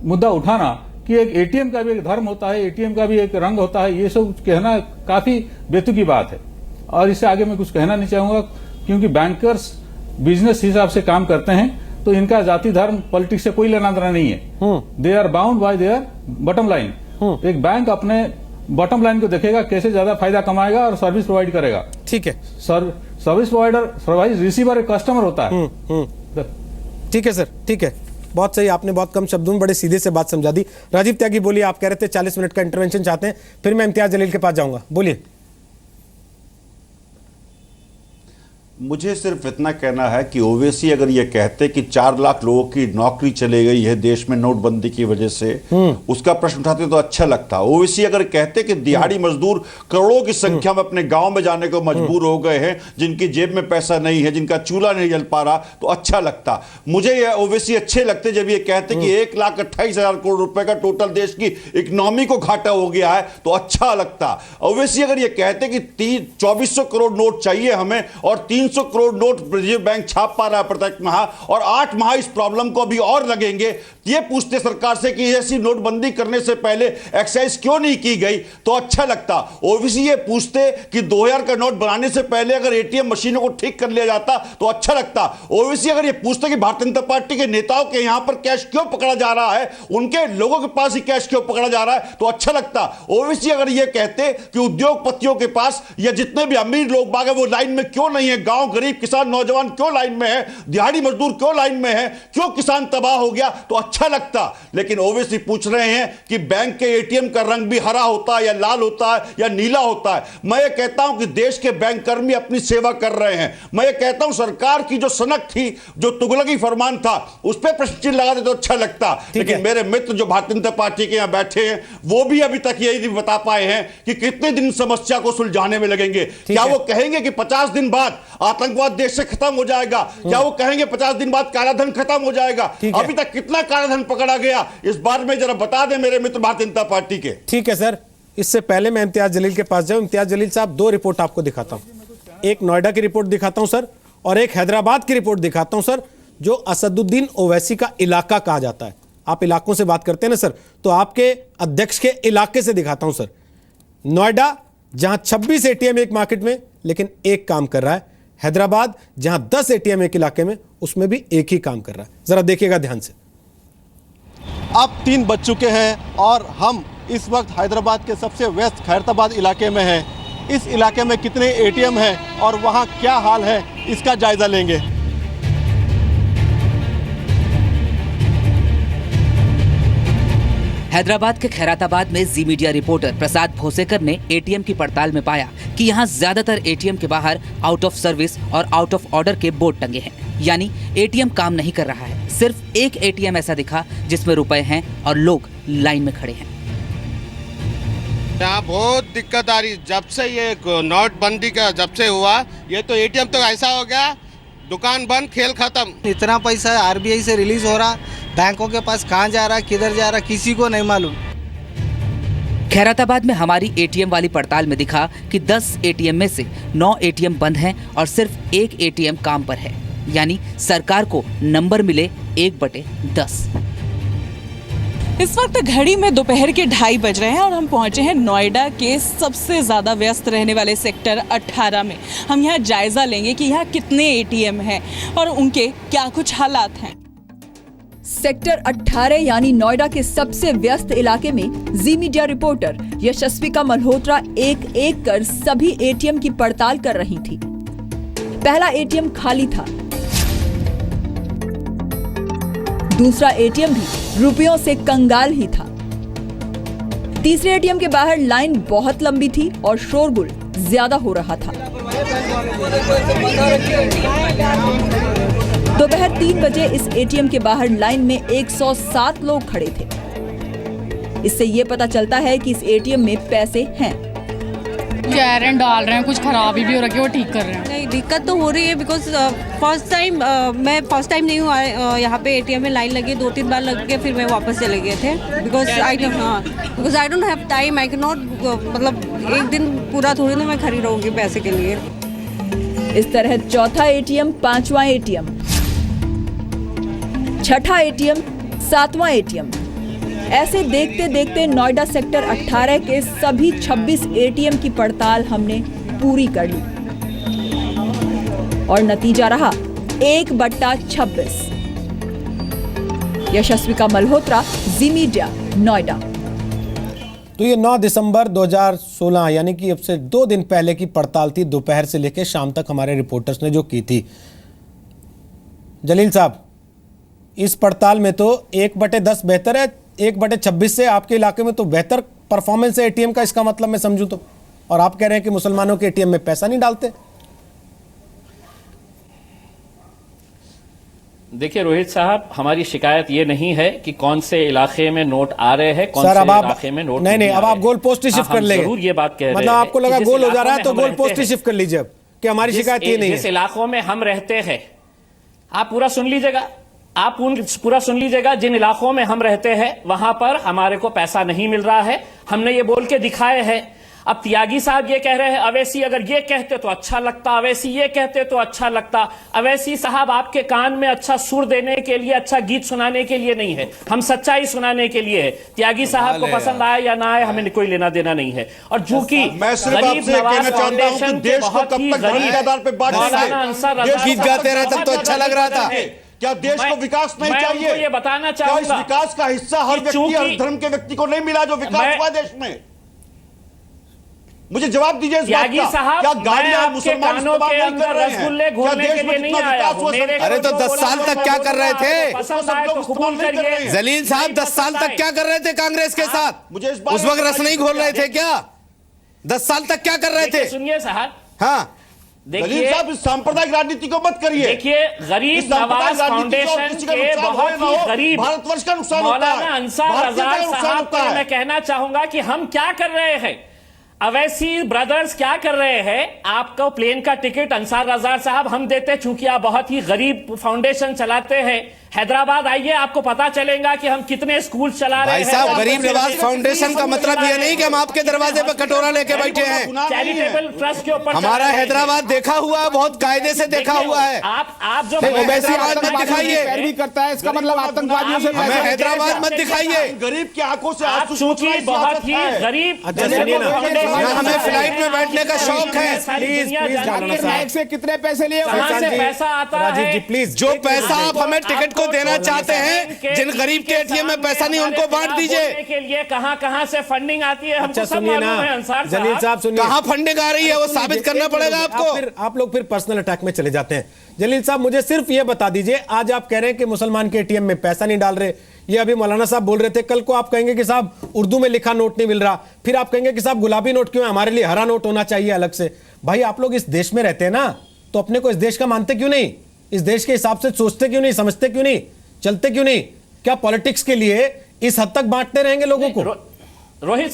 मुद्दा उठाना कि एक एटीएम का भी एक धर्म होता है, एटीएम का भी एक रंग होता है, ये सब कहना काफी बेतुकी बात है। और इससे आगे मैं कुछ कहना नहीं चाहूंगा, क्योंकि बैंकर्स बिजनेस हिसाब से काम करते हैं, तो इनका जाति धर्म पॉलिटिक्स से कोई लेना देना नहीं है। They are bound by their bottom line. एक बैंक अपने बॉटम लाइन को देखेगा, कैसे ज्यादा फायदा कमाएगा और सर्विस प्रोवाइड करेगा। ठीक है, सर्विस प्रोवाइडर सर्विस रिसीवर एक कस्टमर होता है। ठीक है सर, ठीक है, बहुत सही। आपने बहुत कम शब्दों में बड़े सीधे से बात समझा दी। राजीव त्यागी बोलिए, आप कह रहे थे 40 मिनट का इंटरवेंशन चाहते हैं, फिर मैं इम्तियाज जलील के पास जाऊंगा, बोलिए। मुझे सिर्फ इतना कहना है कि ओवैसी अगर ये कहते कि 4 लाख लोगों की नौकरी चले गई है देश में नोटबंदी की वजह से, उसका प्रश्न उठाते तो अच्छा लगता। ओवैसी अगर कहते कि दिहाड़ी मजदूर करोड़ों की संख्या में अपने गांव में जाने को मजबूर हो गए हैं, जिनकी जेब में पैसा नहीं है, जिनका चूल्हा नहीं जल पा रहा, तो अच्छा लगता। मुझे ये ओवैसी अच्छे लगते जब ये कहते कि 1,28,000 करोड़ रुपए का टोटल देश की इकोनॉमी को घाटा हो गया है, तो अच्छा लगता। ओवैसी अगर ये कहते कि 2400 करोड़ नोट चाहिए हमें और 300 करोड़ नोट रिजर्व बैंक छाप पा रहा है प्रत्येक माह, और 8 माह इस प्रॉब्लम को अभी और लगेंगे, ये पूछते सरकार से कि ऐसी नोटबंदी करने से पहले एक्साइज क्यों नहीं की गई, तो अच्छा लगता। ओवैसी ये पूछते कि 2000 का नोट बनाने से पहले अगर एटीएम मशीनों को ठीक कर लिया जाता, तो अच्छा लगता। ओवैसी अगर ये पूछते कि भारतीय जनता पार्टी के नेताओं के यहां पर कैश क्यों पकड़ा जा रहा है, उनके लोगों के पास ही कैश क्यों पकड़ा जा रहा है, तो अच्छा लगता। ओवैसी अगर ये कहते कि उद्योगपतियों के पास या जितने भी अमीर लोग बाग है वो लाइन में क्यों नहीं है, गांव गरीब किसान नौजवान क्यों लाइन में है, दिहाड़ी मजदूर क्यों लाइन में है, क्यों किसान तबाह हो गया, तो अच्छा लगता। लेकिन ओवैसी पूछ रहे हैं कि बैंक के एटीएम का रंग भी हरा होता है या लाल होता है या नीला होता है। मैं ये कहता हूं कि देश के बैंक कर्मी अपनी सेवा कर रहे हैं। मैं ये कहता हूं सरकार की जो सनक थी, जो तुगलकी फरमान था, उस पर प्रश्न चिन्ह लगा दे तो अच्छा लगता। लेकिन मेरे मित्र जो भारतीय जनता पार्टी के यहां बैठे हैं, वो भी अभी तक यही नहीं बता पाए हैं कि कितने दिन समस्या को सुलझाने में लगेंगे। क्या वो कहेंगे कि 50 दिन बाद आतंकवाद देश से खत्म हो जाएगा, क्या वो कहेंगे 50 दिन बाद कालाधन खत्म हो जाएगा? अभी तक कितना कालाधन पकड़ा गया, इस बारे में जरा बता दें मेरे मित्र भारतीय जनता पार्टी के। ठीक है सर, इससे पहले मैं इम्तियाज जलील के पास जाऊं। इम्तियाज जलील साहब, 2 रिपोर्ट आपको दिखाता हूं, एक नोएडा की रिपोर्ट दिखाता हूं सर, और एक हैदराबाद की रिपोर्ट दिखाता हूं सर, जो असदुद्दीन ओवैसी का इलाका कहा जाता है। आप इलाकों से बात करते हैं ना सर, तो आपके अध्यक्ष के इलाके से दिखाता हूं सर। नोएडा, जहां 26 एटीएम एक मार्केट में लेकिन एक काम कर रहा है। हैदराबाद, जहां 10 एटीएम एक इलाके में, उसमें भी एक ही काम कर रहा है। जरा देखिएगा ध्यान से। अब 3 बज चुके हैं और हम इस वक्त हैदराबाद के सबसे वेस्ट खैरताबाद इलाके में हैं। इस इलाके में कितने एटीएम हैं और वहां क्या हाल है, इसका जायजा लेंगे। हैदराबाद के खैराताबाद में जी मीडिया रिपोर्टर प्रसाद भोसेकर ने एटीएम की पड़ताल में पाया कि यहां ज्यादातर एटीएम के बाहर आउट ऑफ सर्विस और आउट ऑफ ऑर्डर के बोर्ड टंगे हैं, यानी एटीएम काम नहीं कर रहा है। सिर्फ एक एटीएम ऐसा दिखा जिसमें रुपए हैं और लोग लाइन में खड़े हैं। यहाँ बहुत दिक्कत आ रही, जब से ये नोटबंदी का जब से हुआ, ये तो एटीएम तो ऐसा हो गया, दुकान बंद, खेल खत्म। इतना पैसा आरबीआई से रिलीज हो रहा, बैंकों के पास कहाँ जा रहा, किधर जा रहा, किसी को नहीं मालूम। खैराताबाद में हमारी एटीएम वाली पड़ताल में दिखा कि 10 एटीएम में से 9 एटीएम बंद हैं और सिर्फ एक एटीएम काम पर है, यानी सरकार को नंबर मिले 1/10। इस वक्त घड़ी में दोपहर के 2:30 बज रहे हैं और हम पहुंचे हैं नोएडा के सबसे ज़्यादा व्यस्त रहने वाले सेक्टर 18 में। हम यहाँ जायज़ा लेंगे कि यहाँ कितने एटीएम हैं और उनके क्या कुछ हालात हैं। सेक्टर 18 यानी नोएडा के सबसे व्यस्त इलाके में जी मीडिया रिपोर्टर यशस्विका मल्होत्रा एक एक कर सभी एटीएम की पड़ताल कर रही थी। पहला एटीएम खाली था, दूसरा एटीएम भी रुपयों से कंगाल ही था। तीसरे एटीएम के बाहर लाइन बहुत लंबी थी और शोरगुल ज्यादा हो रहा था। दोपहर 3 बजे इस एटीएम के बाहर लाइन में 107 लोग खड़े थे। इससे ये पता चलता है कि इस एटीएम में पैसे हैं। कैरेंट डाल रहे हैं, कुछ खराबी भी हो रही है, वो ठीक कर रहे हैं। नहीं, दिक्कत तो हो रही है बिकॉज मैं फर्स्ट टाइम नहीं हुआ यहाँ पे एटीएम में लाइन लगी, 2-3 बार लग के फिर मैं वापस चले गए थे because I don't have time. I can not, मतलब एक दिन पूरा थोड़ी ना मैं खड़ी रहूँगी पैसे के लिए। इस तरह चौथा एटीएम, 5वां एटीएम, छठा एटीएम, 7वां एटीएम, ऐसे देखते देखते नोएडा सेक्टर 18 के सभी 26 एटीएम की पड़ताल हमने पूरी कर ली और नतीजा रहा 1/26। यशस्विका मल्होत्रा, जी मीडिया, नोएडा। तो ये 9 दिसंबर 2016 यानी कि अब से 2 दिन पहले की पड़ताल थी, दोपहर से लेकर शाम तक हमारे रिपोर्टर्स ने जो की थी। जलील साहब, इस पड़ताल में तो 1/10 बेहतर है, 1/26 से आपके इलाके में तो बेहतर परफॉर्मेंस है एटीएम का, इसका मतलब मैं समझूं तो। और आप कह रहे हैं कि मुसलमानों के एटीएम में पैसा नहीं डालते। देखिए रोहित साहब, हमारी शिकायत ये नहीं है कि कौन से इलाके में नोट आ रहे हैं, कौन से इलाके में नोट नहीं, अब आप गोल पोस्ट ही शिफ्ट कर लेंगे। जरूर ये बात कह रहे हैं, मतलब आपको लगा गोल हो जा रहा है तो गोल पोस्ट ही शिफ्ट कर लीजिए अब, कि हमारी शिकायत ये नहीं है। जिस इलाकों में हम रहते हैं, आप पूरा सुन लीजिएगा, आप पूरा सुन लीजिएगा, जिन इलाकों में हम रहते हैं वहां पर हमारे को पैसा नहीं मिल रहा है, हमने ये बोल के दिखाए हैं। अब त्यागी साहब ये कह रहे हैं, अवैसी अगर ये कहते तो अच्छा लगता, अवैसी ये कहते तो अच्छा लगता। अवैसी साहब आपके कान में अच्छा सुर देने के लिए, अच्छा गीत सुनाने के लिए नहीं है, हम सच्चाई सुनाने के लिए है। त्यागी साहब को पसंद आए या ना आए, हमें कोई लेना देना नहीं है। और जो कि गरीब नवाज फाउंडेशन देश को कब तक धर्म के आधार पर बांटेंगे? गीत गाते रहे तब तो अच्छा लग रहा था। क्या देश को विकास नहीं चाहिए? ये बताना चाहूंगा, इस विकास का हिस्सा हर व्यक्ति, हर धर्म के व्यक्ति को नहीं मिला जो विकास हुआ देश में? मुझे जवाब दीजिए इस बात का। क्या गाड़ियां मुसलमान इस्तेमाल नहीं कर रहे हैं? क्या देश में जितना विकास हुआ? अरे तो 10 साल तक क्या कर रहे थे जलील साहब? 10 साल तक क्या कर रहे थे कांग्रेस के साथ? मुझे उस वक्त रस नहीं घोल रहे थे क्या? 10 साल तक क्या कर रहे थे? सुनिए साहब, हाँ देखिए साहब, इस सांप्रदायिक राजनीति को मत करिए। देखिए, गरीब नवाज फाउंडेशन के बहुत ही गरीब भारतवर्ष का नुकसान होता है। मौलाना अंसार रज़ा साहब को मैं कहना चाहूंगा कि हम क्या कर रहे हैं, अवैसी ब्रदर्स क्या कर रहे हैं। आपको प्लेन का टिकट अंसार रज़ा साहब हम देते, चूंकि आप बहुत ही गरीब फाउंडेशन चलाते हैं। हैदराबाद आइए, आपको पता चलेगा कि हम कितने स्कूल चला रहे हैं। भाई साहब, गरीब नवाज फाउंडेशन का मतलब ये नहीं कि हम आपके दरवाजे पर कटोरा लेके बैठे हैं। चैरिटेबल ट्रस्ट के ऊपर हमारा हैदराबाद देखा हुआ है, बहुत कायदे से देखा हुआ है। आप जो हैदराबाद मत दिखाइए, पैरवी करता है, इसका मतलब आतंकवादियों से हमें हैदराबाद मत दिखाइए। गरीब की आंखों से आप चूंकि बहुत ही गरीब, हमें फ्लाइट में बैठने का शौक है। नायक से कितने पैसे लिए? कहां से पैसा आता है? प्लीज, जो पैसा आप हमें टिकट को देना चाहते हैं, जिन गरीब के एटीएम में पैसा नहीं उनको बांट दीजिए। के लिए कहां से फंडिंग आती है हमको सब सुनिए ना मालूम है। अंसार जलील साहब, सुनिए, कहां फंडिंग आ रही है वो साबित करना पड़ेगा आपको। आप लोग फिर पर्सनल अटैक में चले जाते हैं। जलील साहब, मुझे सिर्फ ये बता दीजिए, आज आप कह रहे हैं कि मुसलमान के एटीएम में पैसा नहीं डाल रहे, ये अभी मौलाना साहब बोल रहे थे। कल को आप कहेंगे कि साहब उर्दू में लिखा नोट नहीं मिल रहा, फिर आप कहेंगे कि साहब गुलाबी नोट क्यों है, हमारे लिए हरा नोट होना चाहिए अलग से। भाई, आप लोग इस देश में रहते हैं ना, तो अपने को इस देश का मानते क्यों नहीं? इस देश के हिसाब से सोचते क्यों नहीं, समझते क्यों नहीं, चलते क्यों नहीं? क्या पॉलिटिक्स के लिए इस हद तक बांटते रहेंगे लोगों को? रोहित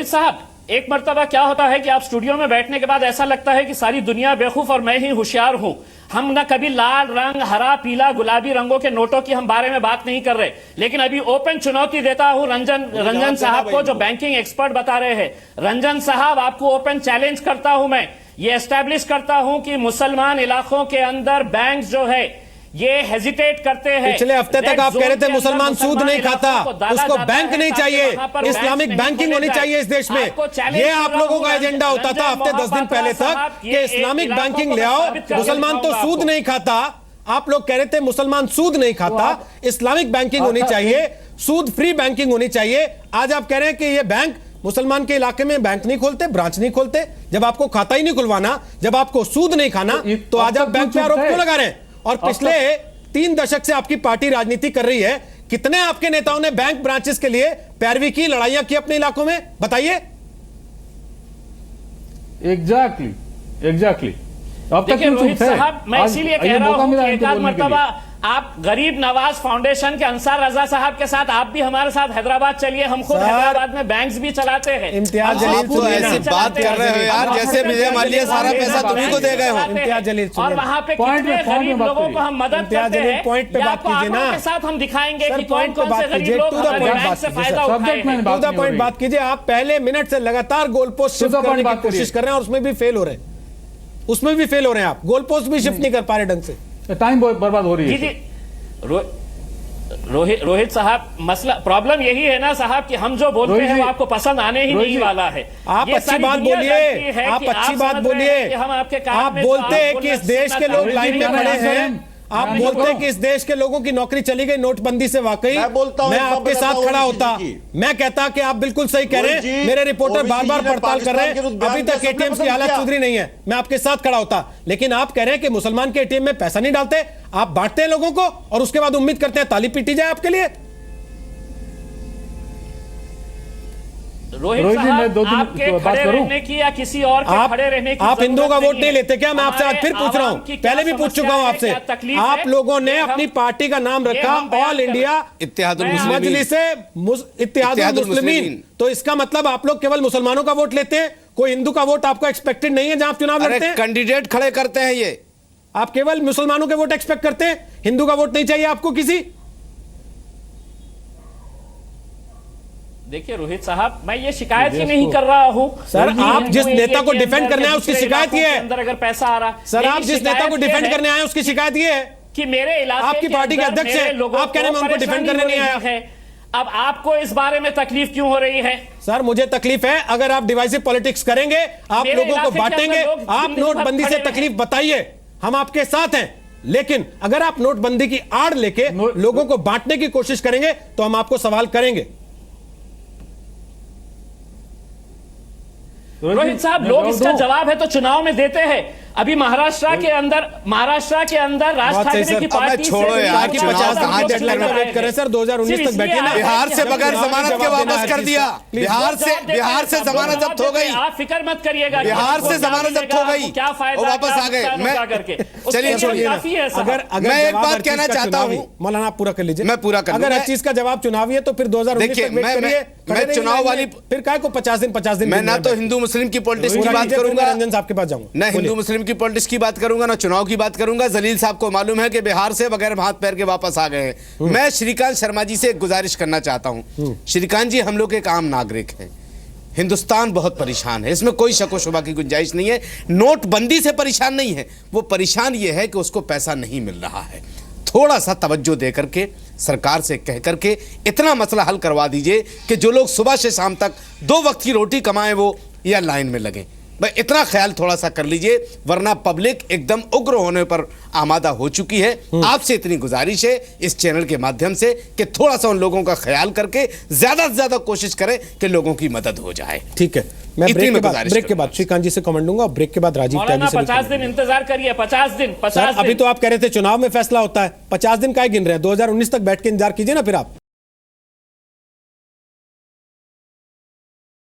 साहब, एक मर्तबा क्या होता है कि आप स्टूडियो में बैठने के बाद ऐसा लगता है कि सारी दुनिया बेवकूफ और मैं ही होशियार हूं। हम ना कभी लाल रंग, हरा, पीला, गुलाबी रंगों के नोटों की हम बारे में बात नहीं कर रहे, लेकिन अभी ओपन चुनौती देता हूं रंजन साहब को, जो बैंकिंग एक्सपर्ट बता रहे हैं। रंजन साहब, आपको ओपन चैलेंज करता हूं मैं, ये एस्टैब्लिश करता हूं कि मुसलमान इलाकों के अंदर बैंक जो है ये हेजिटेट करते हैं। पिछले हफ्ते तक आप कह रहे थे मुसलमान सूद नहीं खाता, उसको बैंक नहीं चाहिए, इस्लामिक बैंकिंग होनी चाहिए इस देश में। ये आप लोगों का एजेंडा होता था हफ्ते 10 दिन पहले तक कि इस्लामिक बैंकिंग ले आओ, मुसलमान तो सूद नहीं खाता। आप लोग कह रहे थे मुसलमान सूद नहीं खाता, इस्लामिक बैंकिंग होनी चाहिए, सूद फ्री बैंकिंग होनी चाहिए। आज आप कह रहे हैं कि ये बैंक मुसलमान के इलाके में बैंक नहीं खोलते, ब्रांच नहीं खोलते। जब आपको खाता ही नहीं खुलवाना, जब आपको सूद नहीं खाना, तो आज आप बैंक पे आरोप क्यों लगा रहे हैं? और पिछले 3 दशक से आपकी पार्टी राजनीति कर रही है। कितने आपके नेताओं ने बैंक ब्रांचेस के लिए पैरवी की, लड़ाइयां की अपने इलाकों में? बताइए। एग्जैक्टली। अब तक रोहित साहब, मैं इसीलिए कह रहा हूं कि एक आध मर्तबा आप गरीब नवाज फाउंडेशन के अंसार रजा साहब के साथ आप भी हमारे साथ हैदराबाद चलिए। हम खुद हैदराबाद में बैंक्स भी चलाते हैं। इम्तियाज जलील तो ऐसी बात कर रहे हो यार, जैसे विजय माल्या सारा पैसा तुम्ही को दे गए हो। इम्तियाज जलील और वहाँ पे कितने गरीब लोगों को हम मदद करते हैं, पॉइंट पे बात कीजिए ना, के साथ हम दिखाएंगे कि कौन कौन से गरीब कीजिए। लोग हमारे बैंक से फायदा उठाए हैं। टू द पॉइंट बात कीजिए। आप पहले मिनट से लगातार गोल पोस्ट शिफ्ट करने की कोशिश कर रहे हैं और उसमें भी फेल हो रहे हैं, उसमें भी फेल हो रहे हैं। आप गोल पोस्ट भी शिफ्ट नहीं कर पा रहे ढंग से, टाइम बर्बाद हो रही है। रोहित साहब, मसला प्रॉब्लम यही है ना साहब कि हम जो बोलते हैं वो आपको पसंद आने ही नहीं वाला है। आप अच्छी बात बोलिए, आप अच्छी बात बोलिए। आप बोलते हैं कि इस देश के लोग लाइन में खड़े हैं, आप बोलते हैं कि इस देश के लोगों की नौकरी चली गई नोटबंदी से। वाकई मैं आपके साथ खड़ा होता, मैं कहता कि आप बिल्कुल सही कह रहे हैं। मेरे रिपोर्टर बार बार पड़ताल कर रहे हैं, अभी तक एटीएम की हालत सुधरी नहीं है, मैं आपके साथ खड़ा होता। लेकिन आप कह रहे हैं कि मुसलमान के एटीएम में पैसा नहीं डालते, आप बांटते हैं लोगों को और उसके बाद उम्मीद करते हैं ताली पीटी जाए आपके लिए। रोहित साहब, आपके खड़े रहने की या किसी और के खड़े रहने की आप हिंदुओं का वोट नहीं लेते क्या? मैं आपसे आज फिर पूछ रहा हूं, पहले भी पूछ चुका हूं आपसे। आप लोगों ने अपनी पार्टी का नाम रखा ऑल इंडिया इत्तेहादुल मुस्लिमीन, तो इसका मतलब आप लोग केवल मुसलमानों का वोट लेते हैं, कोई हिंदू का वोट आपको एक्सपेक्टेड नहीं है जहां आप चुनाव लड़ते हैं? कैंडिडेट खड़े करते हैं ये, आप केवल मुसलमानों के वोट एक्सपेक्ट करते हैं, हिंदू का वोट नहीं चाहिए आपको किसी? देखिए रोहित साहब, मैं ये शिकायत ही नहीं कर रहा हूं सर। आप जिस नेता को डिफेंड करने आए उसकी शिकायत ये है अंदर अगर पैसा आ रहा। सर, आप जिस नेता को डिफेंड करने आए उसकी शिकायत ये है कि मेरे इलाके आपकी पार्टी के अध्यक्ष हैं, आप कह रहे हैं मैं उनको डिफेंड करने नहीं आया। अब आपको इस बारे में तकलीफ क्यों हो रही है? सर, मुझे तकलीफ है अगर आप डिवाइसिव पॉलिटिक्स करेंगे, आप लोगों को बांटेंगे। आप नोटबंदी से तकलीफ बताइए, हम आपके साथ हैं। लेकिन अगर आप नोटबंदी की आड़ लेके लोगों को बांटने की कोशिश करेंगे तो हम आपको सवाल करेंगे। रोहित साहब, लोग इसका जवाब है तो चुनाव में देते हैं। अभी महाराष्ट्र के अंदर राज ठाकरे की पार्टी छोड़ो यार कि 50 डेडलाइन में वेट करें सर, 2019 तक बैठे ना। बिहार से बगैर जमानत के वापस कर दिया, बिहार से जमानत जब्त हो गई। आप फिक्र मत करिएगा, बिहार से जमानत जब्त हो गई, क्या फायदा, वापस आ गए। चलिए छोड़िए, मैं एक बात कहना चाहता हूँ, मौलाना आप पूरा कर लीजिए। मैं पूरा कर, अगर हर चीज का जवाब चुनावी है तो फिर 2019 तक वेट करिए। मैं चुनाव वाली फिर काय को 50 दिन मैं ना तो हिंदू मुस्लिम की पॉलिटिक्स की बात करूंगा, रंजन साहब के पास जाऊंगा, ना हिंदू मुस्लिम की पॉलिटिक्स की बात करूंगा, ना चुनाव की बात करूंगा। जलील साहब को मालूम है कि बिहार से बगैर हाथ पैर के वापस आ गए हैं। मैं श्रीकांत शर्मा जी से एक गुजारिश करना चाहता हूं। श्रीकांत जी, हम लोग एक आम नागरिक हैं, हिंदुस्तान बहुत परेशान है, इसमें कोई शक व शुबा की गुंजाइश नहीं है। नोटबंदी से परेशान नहीं है, वो परेशान ये है कि उसको पैसा नहीं मिल रहा है। थोड़ा सा तवज्जो दे करके सरकार से कह करके इतना मसला हल करवा दीजिए कि जो लोग सुबह से शाम तक 2 वक्त की रोटी कमाएं वो या लाइन में लगें। भाई इतना ख्याल थोड़ा सा कर लीजिए, वरना पब्लिक एकदम उग्र होने पर आमादा हो चुकी है। आपसे इतनी गुजारिश है इस चैनल के माध्यम से कि थोड़ा सा उन लोगों का ख्याल करके ज्यादा से ज्यादा कोशिश करें कि लोगों की मदद हो जाए। ठीक है, मैं ब्रेक के बाद श्रीकांत जी से कमेंट दूंगा और ब्रेक के बाद राजीव त्यागी से 50 दिन इंतजार करिए। 50 दिन अभी तो आप कह रहे थे चुनाव में फैसला होता है, 50 दिन का गिन रहे हैं? 2019 तक बैठ के इंतजार कीजिए ना फिर आप।